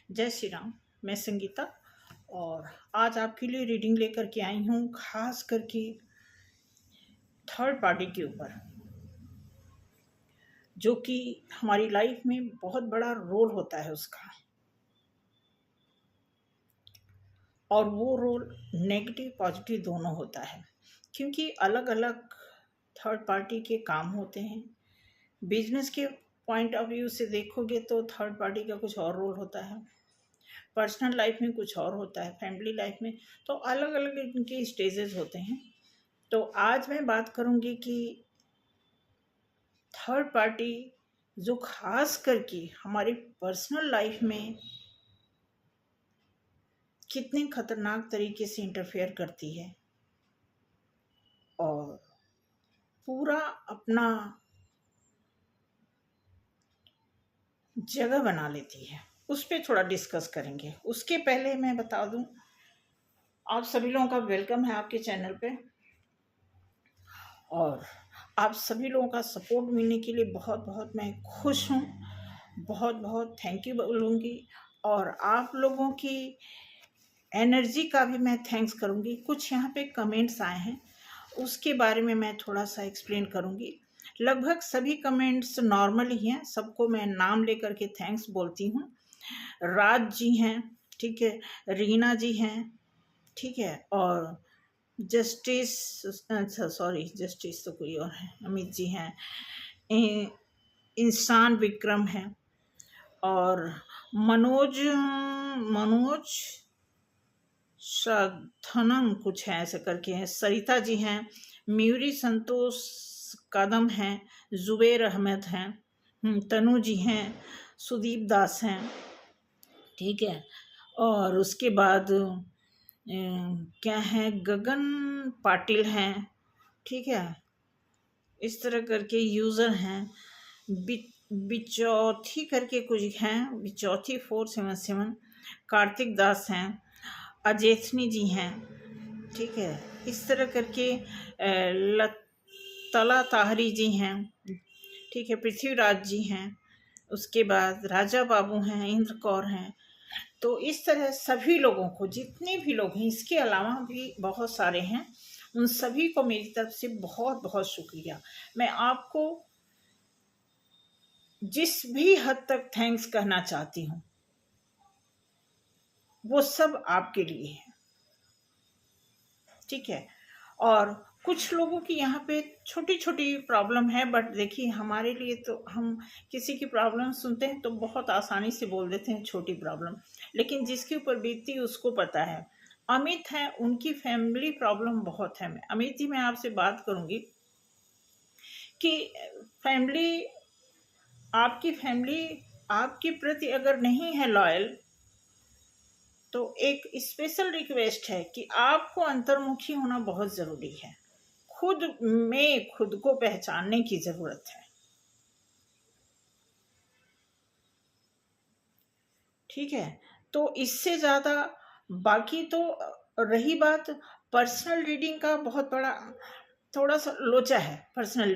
जय श्री राम। मैं संगीता और आज आपके लिए रीडिंग लेकर के आई हूँ, खास करके थर्ड पार्टी के ऊपर, जो कि हमारी लाइफ में बहुत बड़ा रोल होता है उसका। और वो रोल नेगेटिव पॉजिटिव दोनों होता है, क्योंकि अलग अलग थर्ड पार्टी के काम होते हैं। बिजनेस के पॉइंट ऑफ व्यू से देखोगे तो थर्ड पार्टी का कुछ और रोल होता है, पर्सनल लाइफ में कुछ और होता है, फैमिली लाइफ में तो अलग अलग इनके स्टेजेस होते हैं। तो आज मैं बात करूंगी कि थर्ड पार्टी जो खास करके हमारी पर्सनल लाइफ में कितने खतरनाक तरीके से इंटरफेयर करती है और पूरा अपना जगह बना लेती है, उस पर थोड़ा डिस्कस करेंगे। उसके पहले मैं बता दूं, आप सभी लोगों का वेलकम है आपके चैनल पे, और आप सभी लोगों का सपोर्ट मिलने के लिए बहुत बहुत मैं खुश हूँ। बहुत बहुत थैंक यू बोलूँगी, और आप लोगों की एनर्जी का भी मैं थैंक्स करूँगी। कुछ यहाँ पे कमेंट्स आए हैं, उसके बारे में मैं थोड़ा सा एक्सप्लेन करूँगी। लगभग सभी कमेंट्स नॉर्मल ही हैं, सबको मैं नाम लेकर के थैंक्स बोलती हूँ। राज जी हैं, ठीक है, रीना जी हैं, ठीक है, और जस्टिस, अच्छा सॉरी, जस्टिस तो कोई और है, अमित जी हैं, इंसान विक्रम है, और मनोज मनोज साधनम कुछ है ऐसे करके हैं, सरिता जी हैं, म्यूरी संतोष कदम हैं, जुबेर अहमद हैं, तनु जी हैं, सुदीप दास हैं, ठीक है। और उसके बाद क्या है, गगन पाटिल हैं, ठीक है। इस तरह करके यूज़र हैं, बिचौथी करके कुछ हैं, बिचौथी 477, कार्तिक दास हैं, अजेथनी जी हैं, ठीक है। इस तरह करके तला ताहरी जी हैं, ठीक है, पृथ्वीराज जी हैं, उसके बाद राजा बाबू हैं, इंद्र कौर हैं। तो इस तरह सभी लोगों को, जितने भी लोग हैं, इसके अलावा भी बहुत सारे हैं, उन सभी को मेरी तरफ से बहुत बहुत शुक्रिया। मैं आपको जिस भी हद तक थैंक्स कहना चाहती हूँ वो सब आपके लिए है, ठीक है। और कुछ लोगों की यहाँ पे छोटी छोटी प्रॉब्लम है, बट देखिए हमारे लिए तो हम किसी की प्रॉब्लम सुनते हैं तो बहुत आसानी से बोल देते हैं छोटी प्रॉब्लम, लेकिन जिसके ऊपर बीतती है उसको पता है। अमित है, उनकी फैमिली प्रॉब्लम बहुत है। अमित जी, मैं आपसे बात करूंगी कि फैमिली आपके प्रति अगर नहीं है लॉयल, तो एक स्पेशल रिक्वेस्ट है कि आपको अंतर्मुखी होना बहुत ज़रूरी है। खुद में खुद को पहचानने की ज़रूरत है, ठीक है। तो इससे ज़्यादा बाकी तो रही बात पर्सनल रीडिंग का, बहुत बड़ा थोड़ा सा लोचा है पर्सनल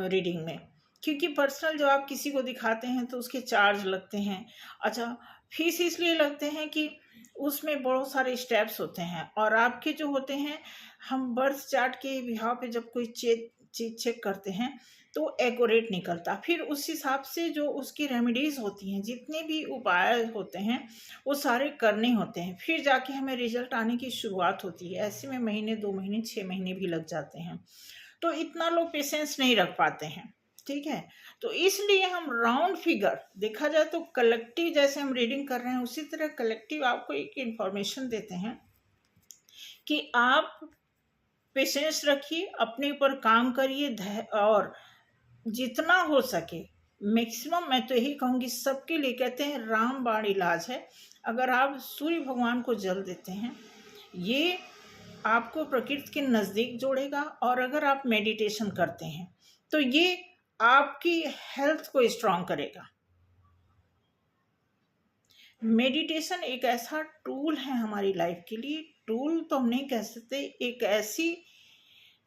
रीडिंग में, क्योंकि पर्सनल जो आप किसी को दिखाते हैं तो उसके चार्ज लगते हैं। अच्छा, फीस इसलिए लगते हैं कि उसमें बहुत सारे स्टेप्स होते हैं, और आपके जो होते हैं, हम बर्थ चार्ट के बिहाव पे जब कोई चीज चेक करते हैं तो एक्यूरेट निकलता, फिर उस हिसाब से जो उसकी रेमेडीज होती हैं, जितने भी उपाय होते हैं वो सारे करने होते हैं, फिर जाके हमें रिजल्ट आने की शुरुआत होती है। ऐसे में महीने, 2 महीने, 6 महीने भी लग जाते हैं, तो इतना लोग पेशेंस नहीं रख पाते हैं, ठीक है। तो इसलिए हम राउंड फिगर देखा जाए तो कलेक्टिव, जैसे हम रीडिंग कर रहे हैं उसी तरह कलेक्टिव आपको एक इंफॉर्मेशन देते हैं कि आप पेशेंस रखिए, अपने ऊपर काम करिए, और जितना हो सके मैक्सिमम, मैं तो यही कहूँगी सबके लिए, कहते हैं राम बाण इलाज है। अगर आप सूर्य भगवान को जल देते हैं, ये आपको प्रकृति के नज़दीक जोड़ेगा, और अगर आप मेडिटेशन करते हैं तो ये आपकी हेल्थ को स्ट्रांग करेगा। मेडिटेशन एक ऐसा टूल है हमारी लाइफ के लिए, टूल तो हम नहीं कह सकते, एक ऐसी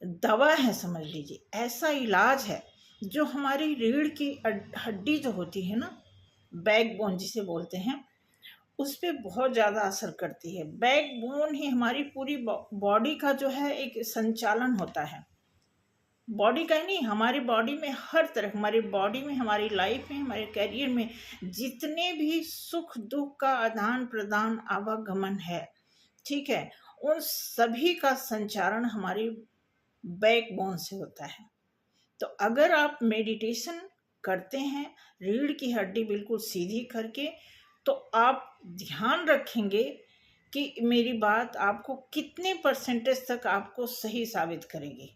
दवा है, समझ लीजिए, ऐसा इलाज है जो हमारी रीढ़ की हड्डी जो होती है ना, बैकबोन जिसे बोलते हैं, उस पे बहुत ज़्यादा असर करती है। बैकबोन ही हमारी पूरी बॉडी का जो है एक संचालन होता है। बॉडी का ही नहीं, हमारी बॉडी में हर तरह, हमारी बॉडी में, हमारी लाइफ में, हमारे करियर में जितने भी सुख दुख का आदान प्रदान आवागमन है, ठीक है, उन सभी का संचारण हमारी बैकबोन से होता है। तो अगर आप मेडिटेशन करते हैं रीढ़ की हड्डी बिल्कुल सीधी करके, तो आप ध्यान रखेंगे कि मेरी बात आपको कितने परसेंटेज तक आपको सही साबित करेगी।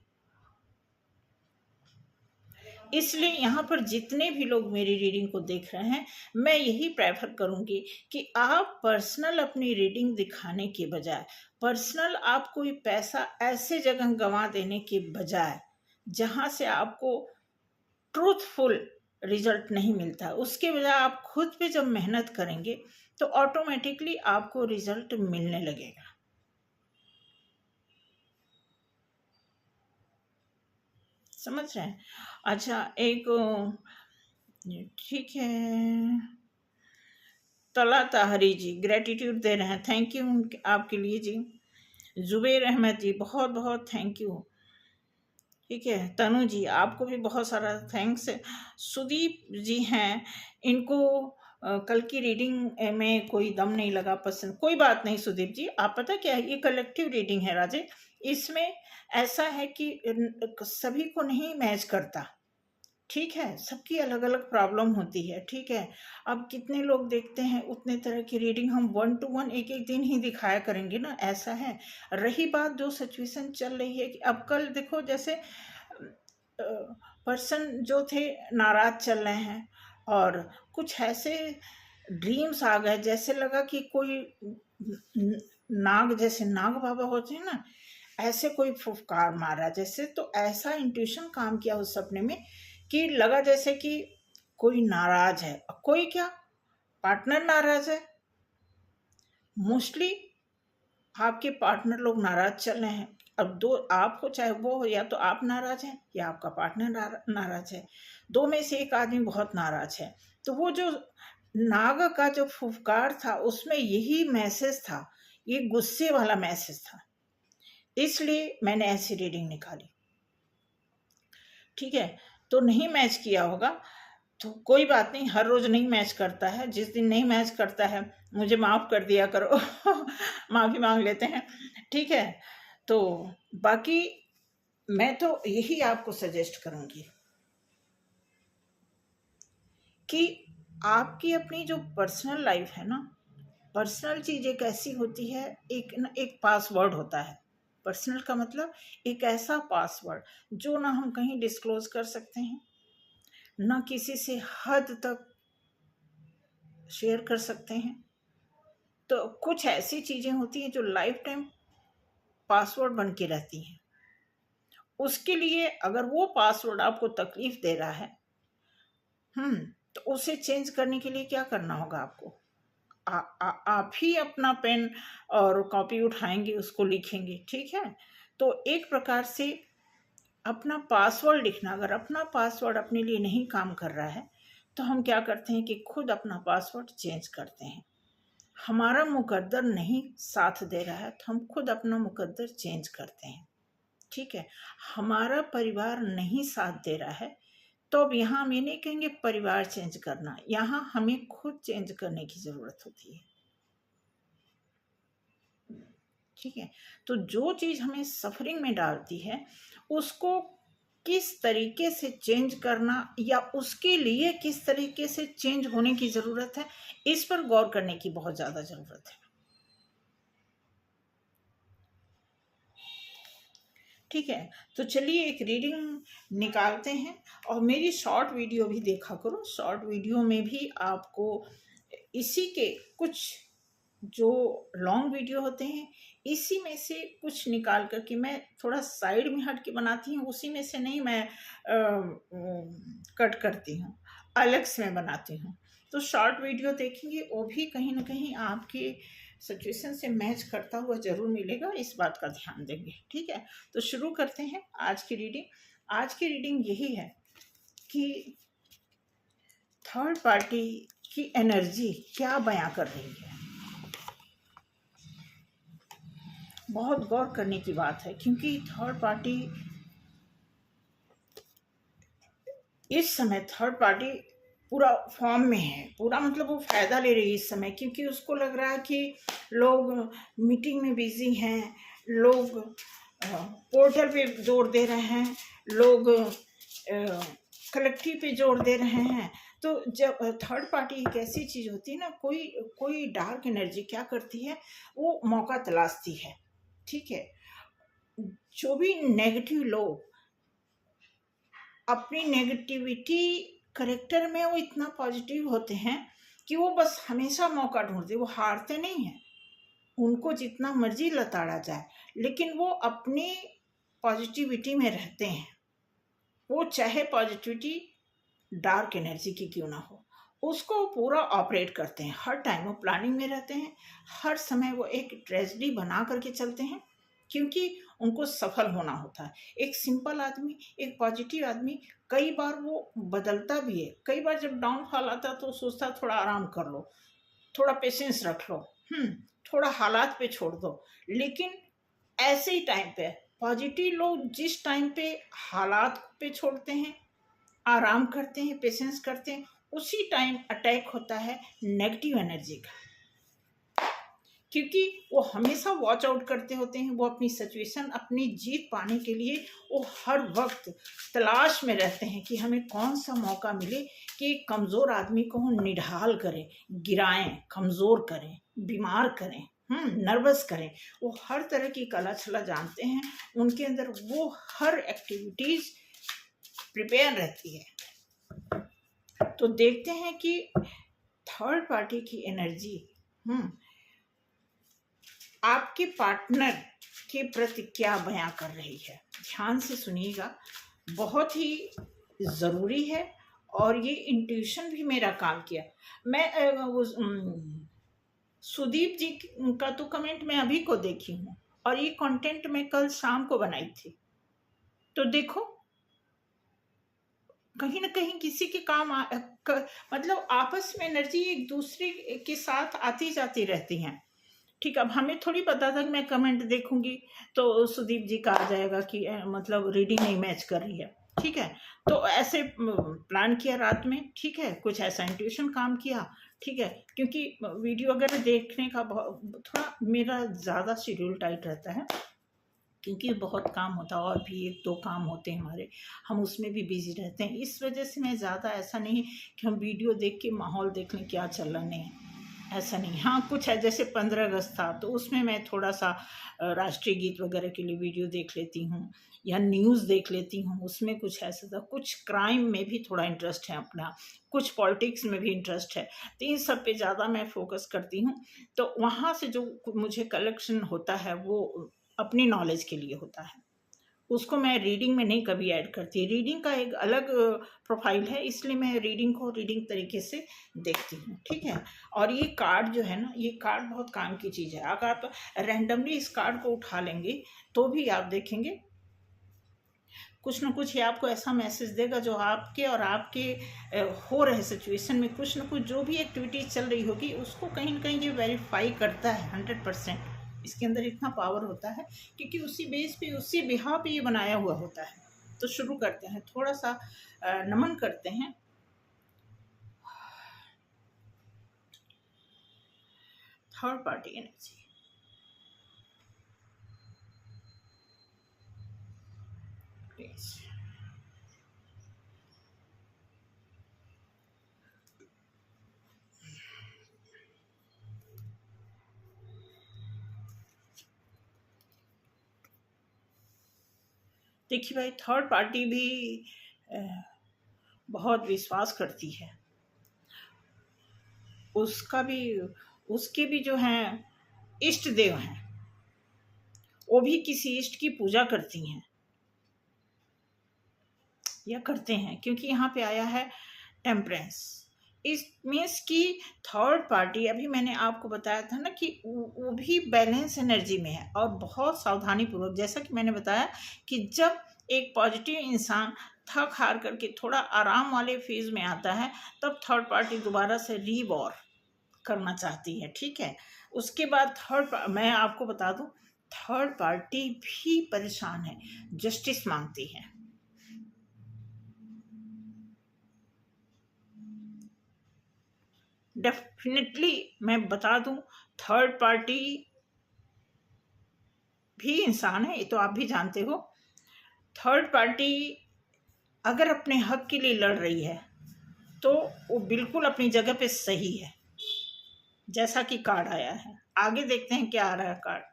इसलिए यहाँ पर जितने भी लोग मेरी रीडिंग को देख रहे हैं, मैं यही प्रेफर करूँगी कि आप पर्सनल अपनी रीडिंग दिखाने के बजाय, पर्सनल आप कोई पैसा ऐसे जगह गंवा देने के बजाय जहाँ से आपको ट्रूथफुल रिजल्ट नहीं मिलता, उसके बजाय आप खुद पे जब मेहनत करेंगे तो ऑटोमेटिकली आपको रिजल्ट मिलने लगेगा। समझ रहे हैं? अच्छा, एक ठीक है, तला ताहरी जी ग्रेटिट्यूड दे रहे हैं, थैंक यू आपके लिए जी। जुबेर अहमद जी बहुत बहुत थैंक यू। ठीक है, तनु जी आपको भी बहुत सारा थैंक्स। सुदीप जी हैं, इनको कल की रीडिंग में कोई दम नहीं लगा पसंद, कोई बात नहीं सुदीप जी, आप पता क्या है, ये कलेक्टिव रीडिंग है राजे, इसमें ऐसा है कि सभी को नहीं मैच करता, ठीक है, सबकी अलग अलग प्रॉब्लम होती है, ठीक है। अब कितने लोग देखते हैं, उतने तरह की रीडिंग हम 1 to 1 एक एक दिन ही दिखाया करेंगे ना, ऐसा है। रही बात जो सिचुएशन चल रही है कि अब कल देखो, जैसे पर्सन जो थे नाराज चल रहे हैं और कुछ ऐसे ड्रीम्स आ गए, जैसे लगा कि कोई नाग, जैसे नाग बाबा होते हैं ना, ऐसे कोई फुफकार मारा जैसे, तो ऐसा इंट्यूशन काम किया उस सपने में कि लगा जैसे कि कोई नाराज है, कोई क्या पार्टनर नाराज है। मोस्टली आपके पार्टनर लोग नाराज चल रहे हैं। अब दो आपको, चाहे वो हो, या तो आप नाराज हैं या आपका पार्टनर नाराज है, दो में से एक आदमी बहुत नाराज है। तो वो जो नाग का जो फुफकार था उसमें यही मैसेज था, ये गुस्से वाला मैसेज था, इसलिए मैंने ऐसी रीडिंग निकाली। ठीक है, तो नहीं मैच किया होगा तो कोई बात नहीं, हर रोज नहीं मैच करता है, जिस दिन नहीं मैच करता है मुझे माफ कर दिया करो माफी मांग लेते हैं, ठीक है। तो बाकी मैं तो यही आपको सजेस्ट करूंगी कि आपकी अपनी जो पर्सनल लाइफ है ना, पर्सनल चीज एक ऐसी होती है, एक पासवर्ड होता है। पर्सनल का मतलब एक ऐसा पासवर्ड जो ना हम कहीं डिस्क्लोज कर सकते हैं, ना किसी से हद तक शेयर कर सकते हैं। तो कुछ ऐसी चीजें होती हैं जो लाइफ टाइम पासवर्ड बन के रहती हैं। उसके लिए अगर वो पासवर्ड आपको तकलीफ दे रहा है, तो उसे चेंज करने के लिए क्या करना होगा आपको? आप ही अपना पेन और कॉपी उठाएंगे, उसको लिखेंगे, ठीक है। तो एक प्रकार से अपना पासवर्ड लिखना, अगर अपना पासवर्ड अपने लिए नहीं काम कर रहा है तो हम क्या करते हैं कि खुद अपना पासवर्ड चेंज करते हैं। हमारा मुकद्दर नहीं साथ दे रहा है तो हम खुद अपना मुकद्दर चेंज करते हैं, ठीक है। हमारा परिवार नहीं साथ दे रहा है तो अब यहाँ हम ये नहीं कहेंगे परिवार चेंज करना, यहाँ हमें खुद चेंज करने की जरूरत होती है, ठीक है। तो जो चीज हमें सफरिंग में डालती है उसको किस तरीके से चेंज करना, या उसके लिए किस तरीके से चेंज होने की जरूरत है, इस पर गौर करने की बहुत ज्यादा जरूरत है, ठीक है। तो चलिए एक रीडिंग निकालते हैं, और मेरी शॉर्ट वीडियो भी देखा करो, शॉर्ट वीडियो में भी आपको इसी के कुछ जो लॉन्ग वीडियो होते हैं इसी में से कुछ निकाल करके मैं थोड़ा साइड में हट के बनाती हूँ, उसी में से नहीं मैं कट करती हूँ, अलग से मैं बनाती हूँ। तो शॉर्ट वीडियो देखेंगे वो भी कहीं ना कहीं आपके सिचुएशन से मैच करता हुआ जरूर मिलेगा, इस बात का ध्यान देंगे, ठीक है। तो शुरू करते हैं आज की रीडिंग। आज की रीडिंग यही है कि थर्ड पार्टी की एनर्जी क्या बयां कर रही है, बहुत गौर करने की बात है, क्योंकि थर्ड पार्टी इस समय थर्ड पार्टी पूरा फॉर्म में है, पूरा मतलब वो फायदा ले रही है इस समय, क्योंकि उसको लग रहा है कि लोग मीटिंग में बिजी हैं, लोग पोर्टल पे जोर दे रहे हैं, लोग कलेक्टिव पे जोर दे रहे हैं। तो जब थर्ड पार्टी एक ऐसी चीज होती है ना, कोई कोई डार्क एनर्जी क्या करती है, वो मौका तलाशती है। ठीक है, जो भी नेगेटिव लोग अपनी नेगेटिविटी करेक्टर में वो इतना पॉजिटिव होते हैं कि वो बस हमेशा मौका ढूंढते, वो हारते नहीं हैं। उनको जितना मर्जी लताड़ा जाए, लेकिन वो अपनी पॉजिटिविटी में रहते हैं। वो चाहे पॉजिटिविटी डार्क एनर्जी की क्यों ना हो, उसको पूरा ऑपरेट करते हैं। हर टाइम वो प्लानिंग में रहते हैं, हर समय वो एक ट्रेजेडी बना करके चलते हैं, क्योंकि उनको सफल होना होता है। एक सिंपल आदमी, एक पॉजिटिव आदमी, कई बार वो बदलता भी है। कई बार जब डाउनफॉल आता है तो सोचता थोड़ा आराम कर लो, थोड़ा पेशेंस रख लो, थोड़ा हालात पे छोड़ दो। लेकिन ऐसे ही टाइम पे पॉजिटिव लोग जिस टाइम पे हालात पे छोड़ते हैं, आराम करते हैं, पेशेंस करते हैं, उसी टाइम अटैक होता है नेगेटिव एनर्जी का, क्योंकि वो हमेशा वॉच आउट करते होते हैं। वो अपनी सिचुएशन, अपनी जीत पाने के लिए वो हर वक्त तलाश में रहते हैं कि हमें कौन सा मौका मिले कि एक कमज़ोर आदमी को हम निढाल करें, गिराएं, कमज़ोर करें, बीमार करें, नर्वस करें। वो हर तरह की कला छला जानते हैं, उनके अंदर वो हर एक्टिविटीज़ प्रिपेयर रहती है। तो देखते हैं कि थर्ड पार्टी की एनर्जी आपके पार्टनर के प्रति क्या बयां कर रही है। ध्यान से सुनिएगा, बहुत ही ज़रूरी है। और ये इंट्यूशन भी मेरा काम किया। मैं सुदीप जी का तो कमेंट मैं अभी को देखी हूँ, और ये कंटेंट मैं कल शाम को बनाई थी। तो देखो, कहीं ना कहीं किसी के काम मतलब आपस में एनर्जी एक दूसरे के साथ आती जाती रहती हैं। ठीक, अब हमें थोड़ी पता था कि मैं कमेंट देखूंगी तो सुदीप जी का आ जाएगा कि मतलब रीडिंग नहीं मैच कर रही है। ठीक है, तो ऐसे प्लान किया रात में। ठीक है, कुछ ऐसा इंट्यूशन काम किया। ठीक है, क्योंकि वीडियो वगैरह देखने का थोड़ा मेरा ज़्यादा शेड्यूल टाइट रहता है, क्योंकि बहुत काम होता है, और भी एक दो काम होते हैं हमारे, हम उसमें भी बिजी रहते हैं। इस वजह से मैं ज़्यादा ऐसा नहीं कि हम वीडियो देख के माहौल देख लें क्या चल रहा, नहीं, ऐसा नहीं। हाँ, कुछ है, जैसे 15 अगस्त था तो उसमें मैं थोड़ा सा राष्ट्रीय गीत वगैरह के लिए वीडियो देख लेती हूँ, या न्यूज़ देख लेती हूँ, उसमें कुछ ऐसा था। कुछ क्राइम में भी थोड़ा इंटरेस्ट है अपना, कुछ पॉलिटिक्स में भी इंटरेस्ट है, तो इन सब पे ज़्यादा मैं फोकस करती हूँ। तो वहाँ से जो मुझे कलेक्शन होता है वो अपनी नॉलेज के लिए होता है, उसको मैं रीडिंग में नहीं कभी ऐड करती। रीडिंग का एक अलग प्रोफाइल है, इसलिए मैं रीडिंग को रीडिंग तरीके से देखती हूँ। ठीक है, और ये कार्ड जो है ना, ये कार्ड बहुत काम की चीज़ है। अगर आप रैंडमली इस कार्ड को उठा लेंगे तो भी आप देखेंगे कुछ ना कुछ ये आपको ऐसा मैसेज देगा जो आपके और आपके हो रहे सिचुएशन में कुछ ना कुछ जो भी एक्टिविटीज चल रही होगी उसको कहीं ना कहीं ये वेरीफाई करता है 100%। इसके अंदर इतना पावर होता है, क्योंकि उसी बेस पे, उसी बिहाव पे ये बनाया हुआ होता है। तो शुरू करते हैं, थोड़ा सा नमन करते हैं। Third party energy, please. देखिए भाई, थर्ड पार्टी भी बहुत विश्वास करती है। उसका भी, उसके भी जो हैं इष्ट देव हैं, वो भी किसी इष्ट की पूजा करती हैं या करते हैं, क्योंकि यहाँ पे आया है टेम्परेंस। इस मीन्स की थर्ड पार्टी, अभी मैंने आपको बताया था ना कि वो भी बैलेंस एनर्जी में है, और बहुत सावधानी पूर्वक, जैसा कि मैंने बताया कि जब एक पॉजिटिव इंसान थक हार करके थोड़ा आराम वाले फेज में आता है, तब थर्ड पार्टी दोबारा से रीवॉर करना चाहती है। ठीक है, उसके बाद मैं आपको बता दूं थर्ड पार्टी भी परेशान है, जस्टिस मांगती है। डेफिनेटली मैं बता दूं, थर्ड पार्टी भी इंसान है, ये तो आप भी जानते हो। थर्ड पार्टी अगर अपने हक के लिए लड़ रही है तो वो बिल्कुल अपनी जगह पे सही है, जैसा कि कार्ड आया है। आगे देखते हैं क्या आ रहा है कार्ड।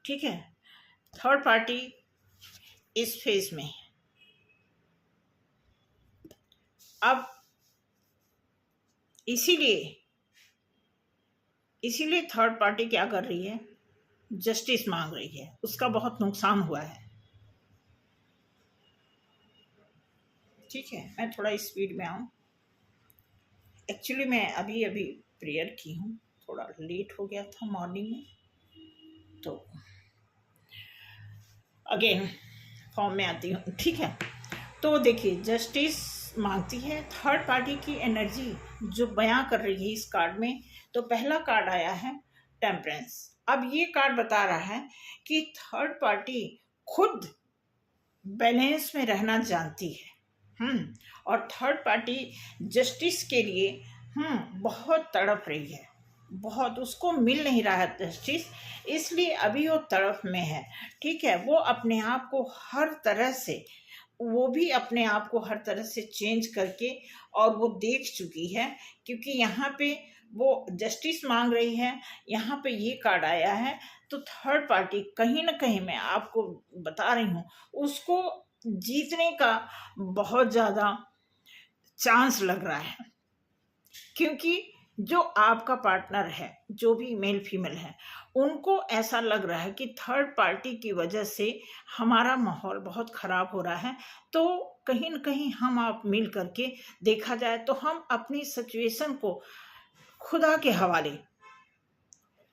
ठीक है, थर्ड पार्टी इस फेज में। अब इसीलिए थर्ड पार्टी क्या कर रही है, जस्टिस मांग रही है। उसका बहुत नुकसान हुआ है। ठीक है, मैं थोड़ा स्पीड में आऊँ। एक्चुअली मैं अभी अभी प्रेयर की हूँ, थोड़ा लेट हो गया था मॉर्निंग में, तो अगेन फॉर्म में आती हूँ। ठीक है, तो देखिए जस्टिस मांगती है। थर्ड पार्टी की एनर्जी जो बयां कर रही है इस कार्ड में, तो पहला कार्ड आया है टेम्परेंस। अब ये कार्ड बता रहा है कि थर्ड पार्टी खुद बैलेंस में रहना जानती है। और थर्ड पार्टी जस्टिस के लिए बहुत तड़प रही है, बहुत उसको मिल नहीं रहा है जस्टिस, इसलिए अभी वो तड़प में है। ठीक है, वो अपने आप को हर तरह से, वो भी अपने आप को हर तरह से चेंज करके, और वो देख चुकी है, क्योंकि यहाँ पे वो जस्टिस मांग रही है, यहाँ पे ये कार्ड आया है। तो थर्ड पार्टी कहीं ना कहीं, मैं आपको बता रही हूँ, उसको जीतने का बहुत ज़्यादा चांस लग रहा है, क्योंकि जो आपका पार्टनर है, जो भी मेल फीमेल है, उनको ऐसा लग रहा है कि थर्ड पार्टी की वजह से हमारा माहौल बहुत ख़राब हो रहा है। तो कहीं न कहीं हम आप मिल करके देखा जाए तो हम अपनी सिचुएशन को खुदा के हवाले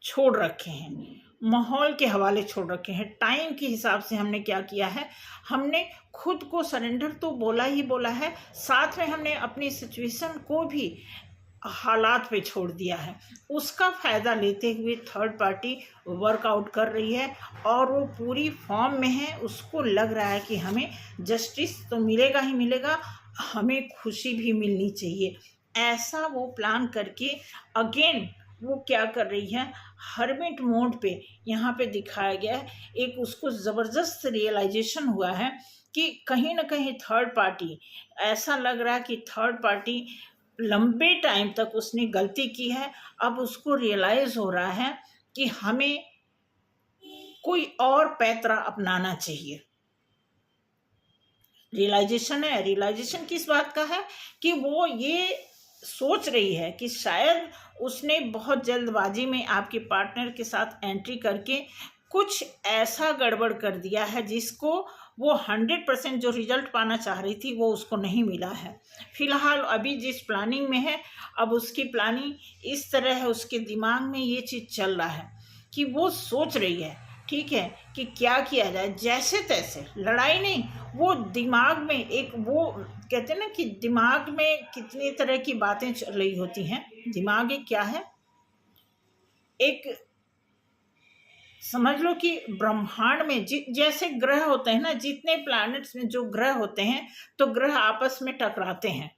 छोड़ रखे हैं, माहौल के हवाले छोड़ रखे हैं। टाइम के हिसाब से हमने क्या किया है, हमने खुद को सरेंडर तो बोला ही बोला है, साथ में हमने अपनी सिचुएशन को भी हालात पे छोड़ दिया है। उसका फ़ायदा लेते हुए थर्ड पार्टी वर्कआउट कर रही है, और वो पूरी फॉर्म में है। उसको लग रहा है कि हमें जस्टिस तो मिलेगा ही मिलेगा, हमें खुशी भी मिलनी चाहिए। ऐसा वो प्लान करके अगेन वो क्या कर रही है, हर्मिट मोड पे यहाँ पे दिखाया गया है। एक उसको ज़बरदस्त रियलाइजेशन हुआ है कि कहीं ना कहीं थर्ड पार्टी, ऐसा लग रहा है कि थर्ड पार्टी लंबे टाइम तक उसने गलती की है। अब उसको रियलाइज हो रहा है कि हमें कोई और पैतरा अपनाना चाहिए। रियलाइजेशन है, रियलाइजेशन किस बात का है कि वो ये सोच रही है कि शायद उसने बहुत जल्दबाजी में आपके पार्टनर के साथ एंट्री करके कुछ ऐसा गड़बड़ कर दिया है जिसको वो 100% जो रिजल्ट पाना चाह रही थी वो उसको नहीं मिला है। फिलहाल अभी जिस प्लानिंग में है, अब उसकी प्लानिंग इस तरह है, उसके दिमाग में ये चीज़ चल रहा है कि वो सोच रही है, ठीक है, कि क्या किया जाए, जैसे तैसे लड़ाई नहीं, वो दिमाग में एक, वो कहते हैं ना कि दिमाग में कितनी तरह की बातें चल रही होती हैं। दिमाग एक क्या है, एक समझ लो कि ब्रह्मांड में जैसे ग्रह होते हैं ना, जितने प्लैनेट्स में जो ग्रह होते हैं, तो ग्रह आपस में टकराते हैं।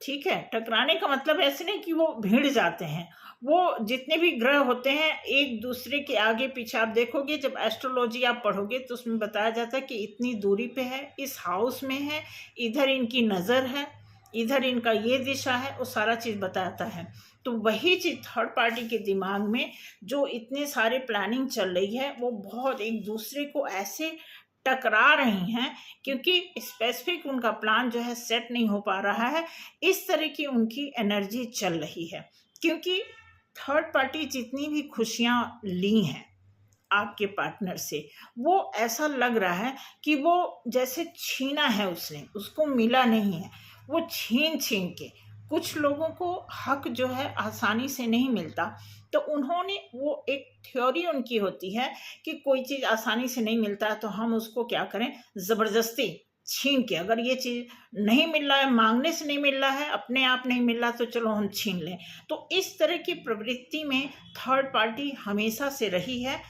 ठीक है, टकराने का मतलब ऐसे नहीं कि वो भिड़ जाते हैं। वो जितने भी ग्रह होते हैं एक दूसरे के आगे पीछे, आप देखोगे जब एस्ट्रोलॉजी आप पढ़ोगे तो उसमें बताया जाता है कि इतनी दूरी पे है, इस हाउस में है, इधर इनकी नज़र है, इधर इनका ये दिशा है, वो सारा चीज़ बताता है। तो वही चीज़ थर्ड पार्टी के दिमाग में जो इतने सारे प्लानिंग चल रही है, वो बहुत एक दूसरे को ऐसे टकरा रही हैं, क्योंकि स्पेसिफिक उनका प्लान जो है सेट नहीं हो पा रहा है। इस तरह की उनकी एनर्जी चल रही है, क्योंकि थर्ड पार्टी जितनी भी खुशियां ली हैं आपके पार्टनर से, वो ऐसा लग रहा है कि वो जैसे छीना है उसने, उसको मिला नहीं है। वो छीन छीन के, कुछ लोगों को हक जो है आसानी से नहीं मिलता, तो उन्होंने, वो एक थ्योरी उनकी होती है कि कोई चीज़ आसानी से नहीं मिलता है तो हम उसको क्या करें, ज़बरदस्ती छीन के, अगर ये चीज नहीं मिल रहा है, मांगने से नहीं मिल रहा है, अपने आप नहीं मिल रहा, तो चलो हम छीन लें। तो इस तरह की प्रवृत्ति में थर्ड पार्टी हमेशा से रही है,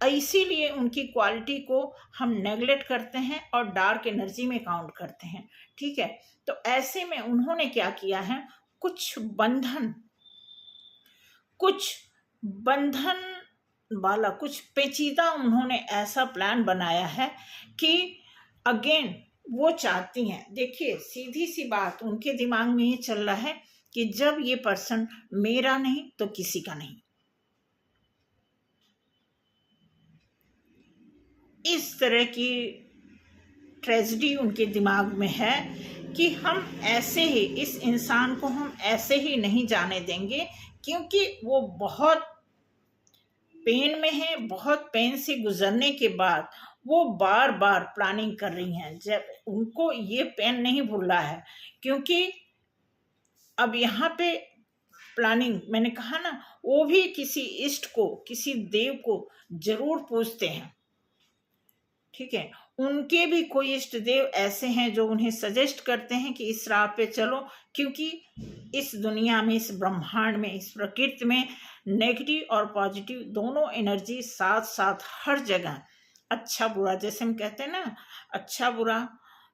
इसीलिए उनकी क्वालिटी को हम नेगलेक्ट करते हैं और डार्क एनर्जी में काउंट करते हैं। ठीक है, तो ऐसे में उन्होंने क्या किया है, कुछ बंधन वाला, कुछ पेचीदा उन्होंने ऐसा प्लान बनाया है कि अगेन वो चाहती हैं, देखिए सीधी सी बात उनके दिमाग में ये चल रहा है कि जब ये पर्सन मेरा नहीं तो किसी का नहीं, इस तरह की ट्रेजेडी उनके दिमाग में है कि हम ऐसे ही, इस इंसान को हम ऐसे ही नहीं जाने देंगे, क्योंकि वो बहुत पेन में है, बहुत पेन से गुजरने के बाद वो बार बार प्लानिंग कर रही हैं, जब उनको ये पेन नहीं भूल रहा है, क्योंकि अब यहाँ पे प्लानिंग मैंने कहा ना, वो भी किसी इष्ट को, किसी देव को जरूर पूजते हैं। ठीक है, उनके भी कोई इष्ट देव ऐसे हैं जो उन्हें सजेस्ट करते हैं कि इस राह पे चलो, क्योंकि इस दुनिया में, इस ब्रह्मांड में, इस प्रकृति में नेगेटिव और पॉजिटिव दोनों एनर्जी साथ साथ हर जगह, अच्छा बुरा, जैसे हम कहते हैं ना, अच्छा बुरा,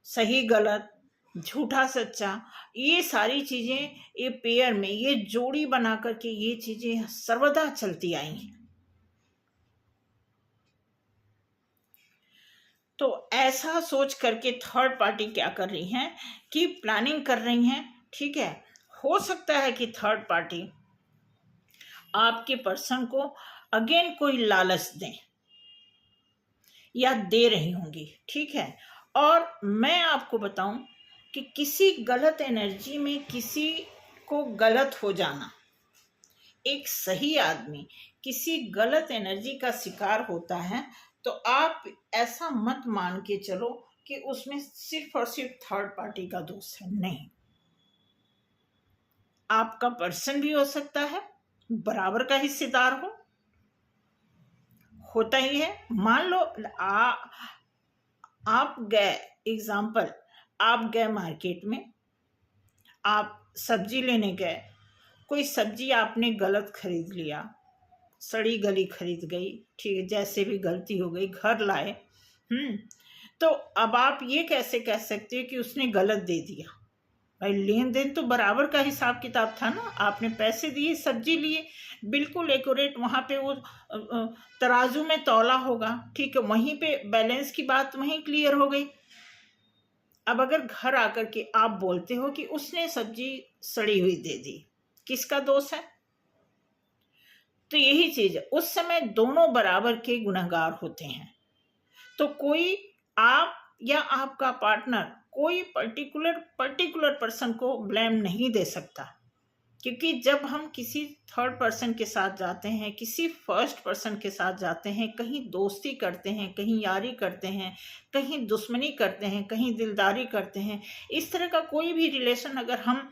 सही गलत, झूठा सच्चा, ये सारी चीजें, ये पेयर में, ये जोड़ी बना करके ये चीजें सर्वदा चलती आई हैं। तो ऐसा सोच करके थर्ड पार्टी क्या कर रही हैं कि प्लानिंग कर रही हैं। ठीक है, हो सकता है कि थर्ड पार्टी आपके पर्सन को अगेन कोई लालच दें या दे रही होंगी। ठीक है, और मैं आपको बताऊं कि किसी गलत एनर्जी में किसी को गलत हो जाना, एक सही आदमी किसी गलत एनर्जी का शिकार होता है, तो आप ऐसा मत मान के चलो कि उसमें सिर्फ और सिर्फ थर्ड पार्टी का दोष है, नहीं, आपका पर्सन भी हो सकता है, बराबर का हिस्सेदार होता ही है। मान लो आप गए, एग्जाम्पल, आप गए मार्केट में, आप सब्जी लेने गए, कोई सब्जी आपने गलत खरीद लिया, सड़ी गली खरीद गई, ठीक है, जैसे भी गलती हो गई, घर लाए, तो अब आप ये कैसे कह सकते हो कि उसने गलत दे दिया? भाई लेन देन तो बराबर का हिसाब किताब था ना, आपने पैसे दिए, सब्जी लिए, बिल्कुल एक्यूरेट, वहां पे वो तराजू में तौला होगा, ठीक है, वहीं पे बैलेंस की बात वहीं क्लियर हो गई। अब अगर घर आकर के आप बोलते हो कि उसने सब्जी सड़ी हुई दे दी, किसका दोष है? तो यही चीज है, उस समय दोनों बराबर के गुनहगार होते हैं। तो कोई, आप या आपका पार्टनर, कोई पर्टिकुलर पर्सन को ब्लेम नहीं दे सकता, क्योंकि जब हम किसी थर्ड पर्सन के साथ जाते हैं, किसी फर्स्ट पर्सन के साथ जाते हैं, कहीं दोस्ती करते हैं, कहीं यारी करते हैं, कहीं दुश्मनी करते हैं, कहीं दिलदारी करते हैं, इस तरह का कोई भी रिलेशन अगर हम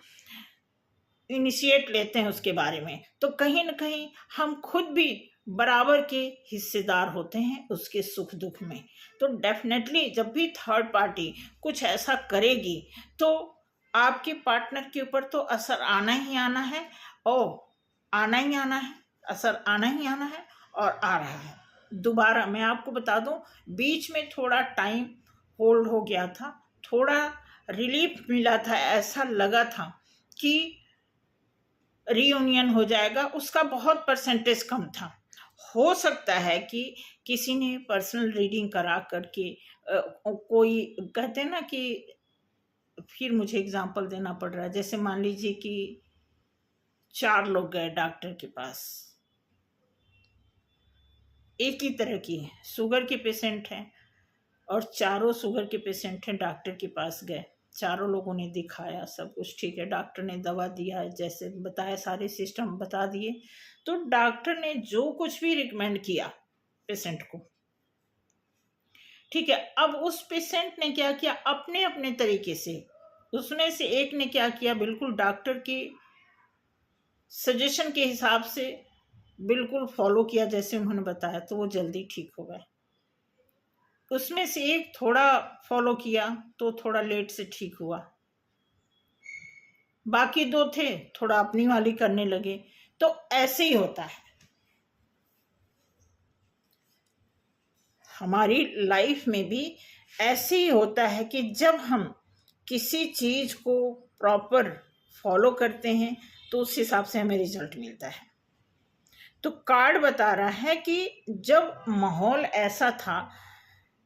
इनिशिएट लेते हैं उसके बारे में, तो कहीं ना कहीं हम खुद भी बराबर के हिस्सेदार होते हैं उसके सुख दुख में। तो डेफिनेटली जब भी थर्ड पार्टी कुछ ऐसा करेगी, तो आपके पार्टनर के ऊपर तो असर आना ही आना है, और आना ही आना है, असर आना ही आना है, और आ रहा है। दोबारा मैं आपको बता दूं, बीच में थोड़ा टाइम होल्ड हो गया था, थोड़ा रिलीफ मिला था, ऐसा लगा था कि रीयूनियन हो जाएगा, उसका बहुत परसेंटेज कम था। हो सकता है कि किसी ने पर्सनल रीडिंग करा करके कोई, कहते हैं ना कि, फिर मुझे एग्जांपल देना पड़ रहा है, जैसे मान लीजिए कि 4 लोग गए डॉक्टर के पास, एक ही तरह की है, शुगर के पेशेंट हैं, और चारों शुगर के पेशेंट हैं, डॉक्टर के पास गए, चारों लोगों ने दिखाया, सब कुछ ठीक है, डॉक्टर ने दवा दिया, जैसे बताया, सारे सिस्टम बता दिए, तो डॉक्टर ने जो कुछ भी रिकमेंड किया पेशेंट को, ठीक है, अब उस पेशेंट ने क्या किया, अपने अपने तरीके से, उसमें से एक ने क्या किया, बिल्कुल डॉक्टर की सजेशन के हिसाब से बिल्कुल फॉलो किया जैसे उन्होंने बताया, तो वो जल्दी ठीक हो गए। उसमें से एक थोड़ा फॉलो किया तो थोड़ा लेट से ठीक हुआ, बाकी दो थे थोड़ा अपनी वाली करने लगे। तो ऐसे ही होता है हमारी लाइफ में भी, ऐसे ही होता है कि जब हम किसी चीज को प्रॉपर फॉलो करते हैं तो उस हिसाब से हमें रिजल्ट मिलता है। तो कार्ड बता रहा है कि जब माहौल ऐसा था,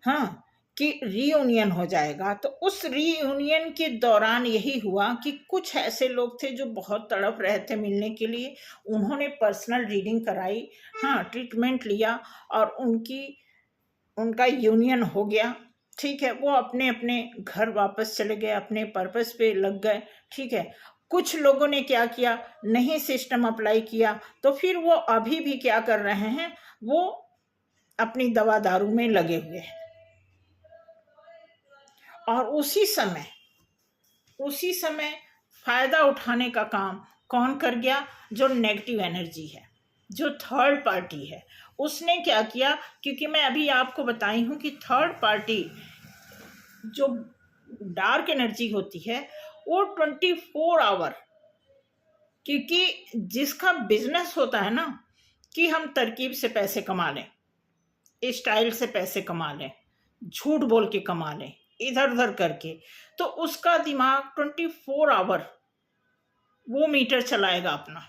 हाँ, कि रीयूनियन हो जाएगा, तो उस रीयूनियन के दौरान यही हुआ कि कुछ ऐसे लोग थे जो बहुत तड़प रहे थे मिलने के लिए, उन्होंने पर्सनल रीडिंग कराई, हाँ, ट्रीटमेंट लिया और उनका यूनियन हो गया। ठीक है, वो अपने अपने घर वापस चले गए, अपने पर्पस पे लग गए। ठीक है, कुछ लोगों ने क्या किया, नहीं सिस्टम अप्लाई किया, तो फिर वो अभी भी क्या कर रहे हैं, वो अपनी दवा दारू में लगे हुए हैं। और उसी समय फायदा उठाने का काम कौन कर गया, जो नेगेटिव एनर्जी है, जो थर्ड पार्टी है, उसने क्या किया, क्योंकि मैं अभी आपको बताई हूं कि थर्ड पार्टी जो डार्क एनर्जी होती है वो 24 आवर, क्योंकि जिसका बिजनेस होता है ना कि हम तरकीब से पैसे कमा लें, स्टाइल से पैसे कमा लें, झूठ बोल के कमा लें, इधर उधर करके, तो उसका दिमाग 24 आवर वो मीटर चलाएगा अपना।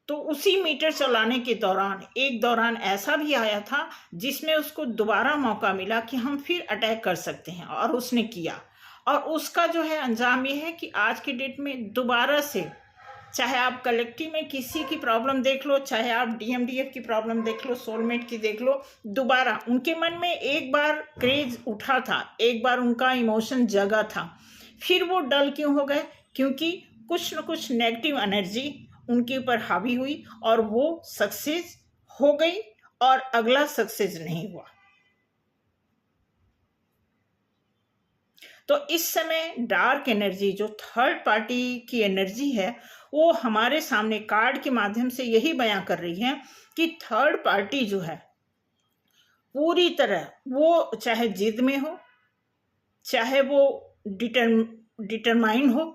तो उसी मीटर चलाने के दौरान एक दौरान ऐसा भी आया था जिसमें उसको दोबारा मौका मिला कि हम फिर अटैक कर सकते हैं, और उसने किया। और उसका जो है अंजाम ये है कि आज की डेट में दोबारा से, चाहे आप कलेक्टिव में किसी की प्रॉब्लम देख लो, चाहे आप डीएमडीएफ की प्रॉब्लम देख लो, सोलमेट की देख लो, दोबारा उनके मन में एक बार क्रेज उठा था, एक बार उनका इमोशन जगा था, फिर वो डल क्यों हो गए, क्योंकि कुछ न कुछ नेगेटिव एनर्जी उनके ऊपर हावी हुई और वो सक्सेस हो गई और अगला सक्सेस नहीं हुआ। तो इस समय डार्क एनर्जी जो थर्ड पार्टी की एनर्जी है वो हमारे सामने कार्ड के माध्यम से यही बयां कर रही है कि थर्ड पार्टी जो है पूरी तरह, वो चाहे जिद में हो, चाहे वो डिटरमाइन हो,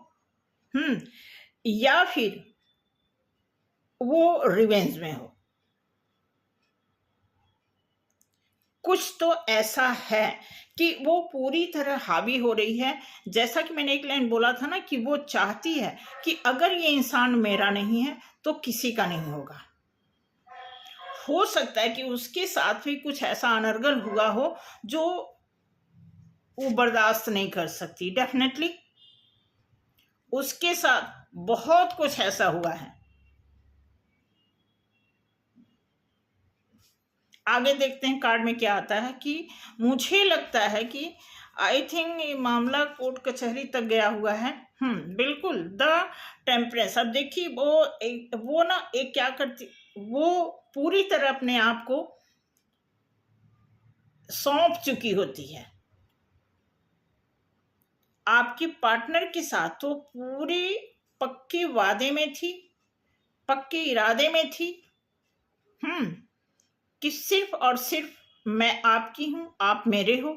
या फिर वो रिवेंज में हो, कुछ तो ऐसा है कि वो पूरी तरह हावी हो रही है। जैसा कि मैंने एक लाइन बोला था ना कि वो चाहती है कि अगर ये इंसान मेरा नहीं है तो किसी का नहीं होगा। हो सकता है कि उसके साथ भी कुछ ऐसा अनर्गल हुआ हो जो वो बर्दाश्त नहीं कर सकती। डेफिनेटली उसके साथ बहुत कुछ ऐसा हुआ है। आगे देखते हैं कार्ड में क्या आता है कि मुझे लगता है कि आई थिंक ये मामला कोर्ट कचहरी तक गया हुआ है। बिल्कुल, द टेम्परेंस। अब देखिए वो ना एक क्या करती, वो पूरी तरह अपने आप को सौंप चुकी होती है आपके पार्टनर के साथ, तो पूरी पक्के वादे में थी, पक्के इरादे में थी कि सिर्फ और सिर्फ मैं आपकी हूं, आप मेरे हो।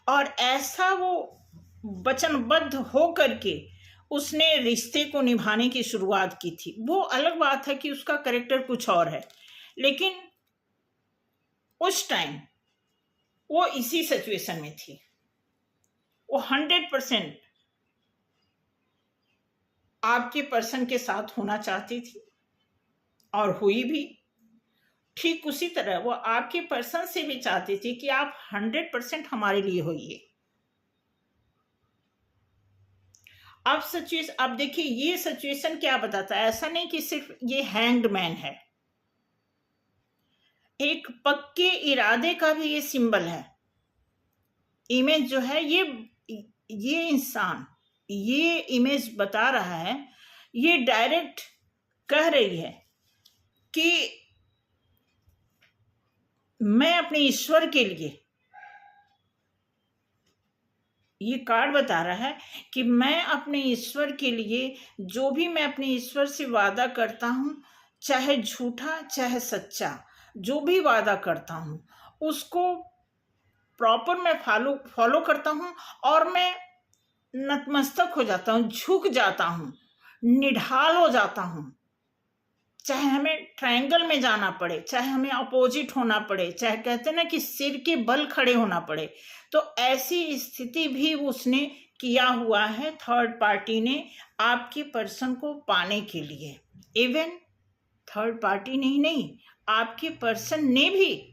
और ऐसा वो वचनबद्ध हो करके उसने रिश्ते को निभाने की शुरुआत की थी। वो अलग बात है कि उसका कैरेक्टर कुछ और है, लेकिन उस टाइम वो इसी सिचुएशन में थी। वो 100% आपके पर्सन के साथ होना चाहती थी और हुई भी। ठीक उसी तरह वो आपके पर्सन से भी चाहती थी कि आप 100% हमारे लिए होइए। अब देखिए ये सिचुएशन क्या बताता है, ऐसा नहीं कि सिर्फ ये हैंग्ड मैन है, एक पक्के इरादे का भी ये सिंबल है। इमेज जो है ये इंसान, ये इमेज बता रहा है, ये डायरेक्ट कह रही है कि मैं अपने ईश्वर के लिए, ये कार्ड बता रहा है कि मैं अपने ईश्वर के लिए जो भी मैं अपने ईश्वर से वादा करता हूं, चाहे झूठा चाहे सच्चा, जो भी वादा करता हूँ उसको प्रॉपर मैं फॉलो करता हूँ, और मैं नतमस्तक हो जाता हूँ, झुक जाता हूँ, निढाल हो जाता हूँ। चाहे हमें ट्रायंगल में जाना पड़े, चाहे हमें अपोजिट होना पड़े, चाहे कहते ना कि सिर के बल खड़े होना पड़े, तो ऐसी स्थिति भी उसने किया हुआ है थर्ड पार्टी ने आपके पर्सन को पाने के लिए। इवन थर्ड पार्टी नहीं, आपके पर्सन ने भी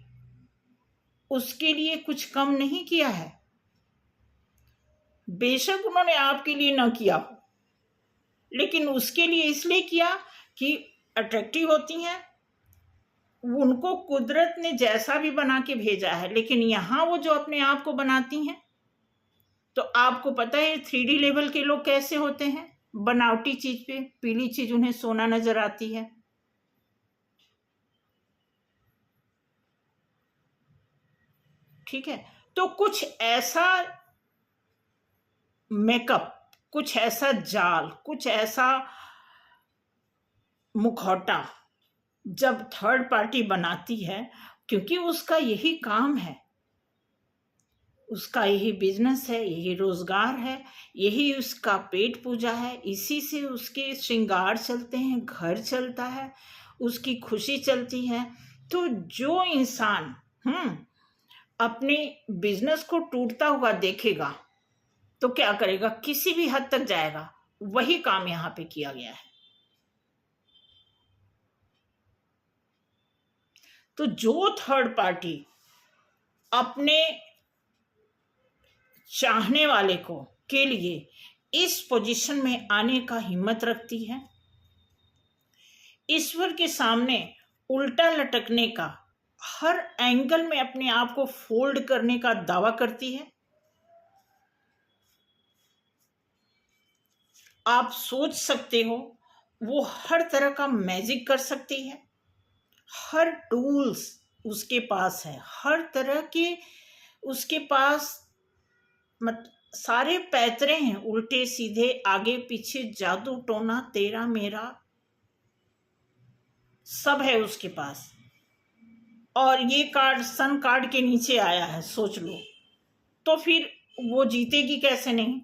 उसके लिए कुछ कम नहीं किया है। बेशक उन्होंने आपके लिए ना किया हो, लेकिन उसके लिए इसलिए किया कि अट्रैक्टिव होती हैं, उनको कुदरत ने जैसा भी बना के भेजा है, लेकिन यहाँ वो जो अपने आप को बनाती हैं, तो आपको पता है 3D लेवल के लोग कैसे होते हैं, बनावटी चीज पे पीली चीज उन्हें सोना नजर आती है। ठीक है, तो कुछ ऐसा मेकअप, कुछ ऐसा जाल, कुछ ऐसा मुखौटा जब थर्ड पार्टी बनाती है, क्योंकि उसका यही काम है, उसका यही बिजनेस है, यही रोजगार है, यही उसका पेट पूजा है, इसी से उसके श्रृंगार चलते हैं, घर चलता है, उसकी खुशी चलती है। तो जो इंसान अपने बिजनेस को टूटता हुआ देखेगा तो क्या करेगा, किसी भी हद तक जाएगा। वही काम यहां पे किया गया है। तो जो थर्ड पार्टी अपने चाहने वाले को के लिए इस पोजीशन में आने का हिम्मत रखती है, ईश्वर के सामने उल्टा लटकने का, हर एंगल में अपने आप को फोल्ड करने का दावा करती है, आप सोच सकते हो वो हर तरह का मैजिक कर सकती है। हर टूल्स उसके पास है, हर तरह के उसके पास सारे पैतरे हैं, उल्टे सीधे, आगे पीछे, जादू टोना, तेरा मेरा, सब है उसके पास। और ये कार्ड सन कार्ड के नीचे आया है, सोच लो, तो फिर वो जीतेगी कैसे नहीं।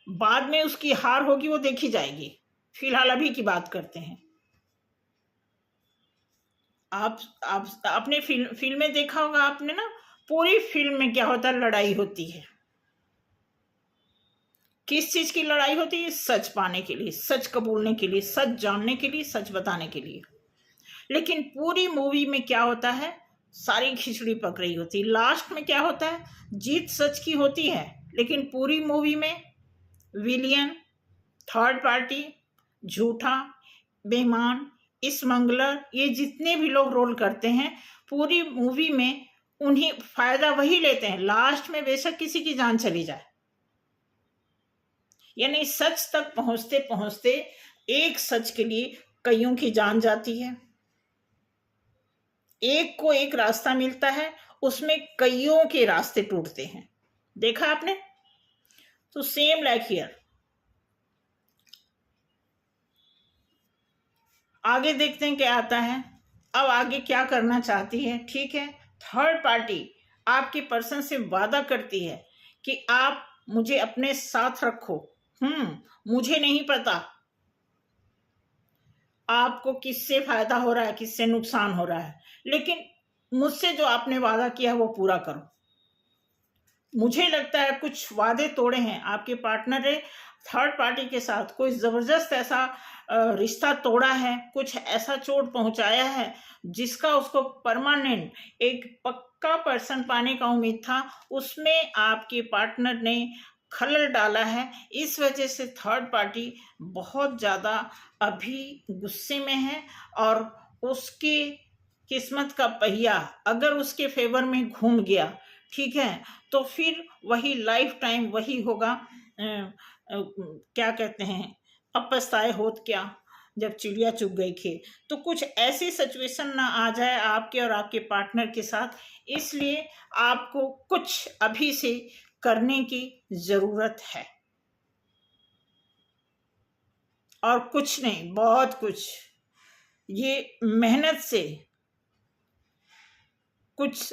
बाद में उसकी हार होगी, वो देखी जाएगी, फिलहाल अभी की बात करते हैं। आप आपने फिल्म में देखा होगा आपने ना, पूरी फिल्म में क्या होता है, लड़ाई होती है। किस चीज की लड़ाई होती है, सच पाने के लिए, सच कबूलने के लिए, सच जानने के लिए, सच बताने के लिए। लेकिन पूरी मूवी में क्या होता है, सारी खिचड़ी पक रही होती है। लास्ट में क्या होता है, जीत सच की होती है, लेकिन पूरी मूवी में विलियन, थर्ड पार्टी, झूठा, बेईमान, स्मगलर, ये जितने भी लोग रोल करते हैं पूरी मूवी में, उन्हीं फायदा वही लेते हैं। लास्ट में बेशक किसी की जान चली जाए, यानी सच तक पहुंचते पहुंचते एक सच के लिए कईयों की जान जाती है। एक को एक रास्ता मिलता है, उसमें कईयों के रास्ते टूटते हैं। देखा आपने? तो सेम लाइक हियर। आगे देखते हैं क्या आता है। अब आगे क्या करना चाहती है। ठीक है, थर्ड पार्टी आपके पर्सन से वादा करती है कि आप मुझे अपने साथ रखो। मुझे नहीं पता आपको किससे फायदा हो रहा है, किससे नुकसान हो रहा है, लेकिन मुझसे जो आपने वादा किया वो पूरा करो। मुझे लगता है कुछ वादे तोड़े हैं आपके पार्टनर ने थर्ड पार्टी के साथ, कोई जबरदस्त ऐसा रिश्ता तोड़ा है, कुछ ऐसा चोट पहुंचाया है जिसका उसको परमानेंट एक पक्का पर्सन पाने का उम्मीद था, उसमें आपके पार्टनर ने खलल डाला है। इस वजह से थर्ड पार्टी बहुत ज़्यादा अभी गुस्से में है, और उसकी किस्मत का पहिया अगर उसके फेवर में घूम गया, ठीक है, तो फिर वही लाइफ टाइम वही होगा। क्या कहते हैं, अब पछताए होत क्या, जब चिड़िया चुग गई खेत। तो कुछ ऐसी सिचुएशन ना आ जाए आपके और आपके पार्टनर के साथ, इसलिए आपको कुछ अभी से करने की जरूरत है। और कुछ नहीं, बहुत कुछ, ये मेहनत से कुछ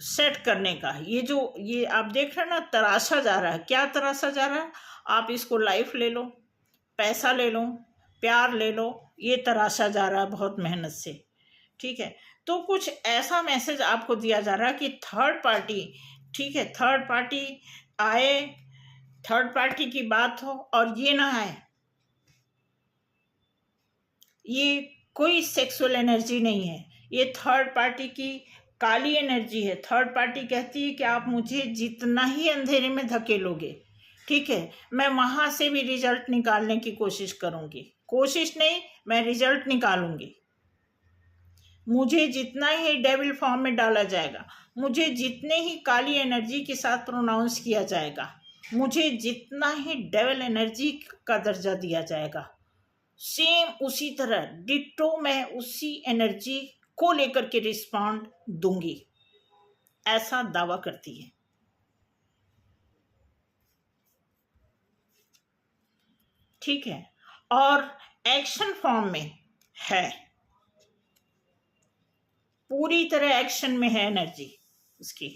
सेट करने का। ये जो ये आप देख रहे हैं ना, तराशा जा रहा है, क्या तराशा जा रहा है? आप इसको लाइफ ले लो, पैसा ले लो, प्यार ले लो, ये तराशा जा रहा है बहुत मेहनत से। ठीक है, तो कुछ ऐसा मैसेज आपको दिया जा रहा है कि थर्ड पार्टी, ठीक है, थर्ड पार्टी आए, थर्ड पार्टी की बात हो, और ये ना आए, ये कोई सेक्सुअल एनर्जी नहीं है, ये थर्ड पार्टी की काली एनर्जी है। थर्ड पार्टी कहती है कि आप मुझे जितना ही अंधेरे में धकेलोगे, ठीक है, मैं वहां से भी रिजल्ट निकालने की कोशिश करूंगी, कोशिश नहीं, मैं रिजल्ट निकालूंगी। मुझे जितना ही डेविल फॉर्म में डाला जाएगा, मुझे जितने ही काली एनर्जी के साथ प्रोनाउंस किया जाएगा, मुझे जितना ही डेविल एनर्जी का दर्जा दिया जाएगा, सेम उसी तरह डिट्टो मैं उसी एनर्जी को लेकर के रिस्पॉन्ड दूंगी, ऐसा दावा करती है। ठीक है, और एक्शन फॉर्म में है, पूरी तरह एक्शन में है एनर्जी उसकी।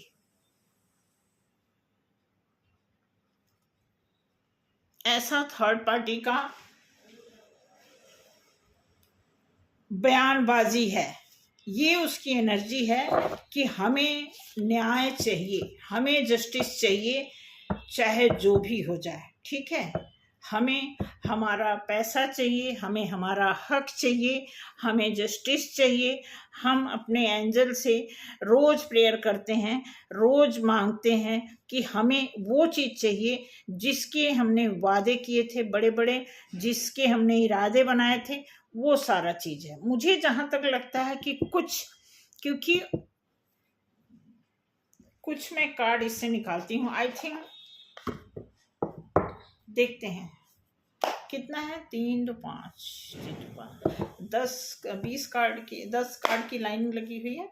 ऐसा थर्ड पार्टी का बयानबाजी है, ये उसकी एनर्जी है कि हमें न्याय चाहिए, हमें जस्टिस चाहिए, चाहे जो भी हो जाए। ठीक है, हमें हमारा पैसा चाहिए, हमें हमारा हक चाहिए, हमें जस्टिस चाहिए। हम अपने एंजल से रोज प्रेयर करते हैं, रोज मांगते हैं कि हमें वो चीज़ चाहिए जिसके हमने वादे किए थे बड़े बड़े, जिसके हमने इरादे बनाए थे, वो सारा चीज़ है। मुझे जहाँ तक लगता है कि कुछ, क्योंकि कुछ मैं कार्ड इससे निकालती हूँ, आई थिंक, देखते हैं कितना है, 3 2 5 3 2 5 10 20 कार्ड की, 10 कार्ड की लाइन लगी हुई है।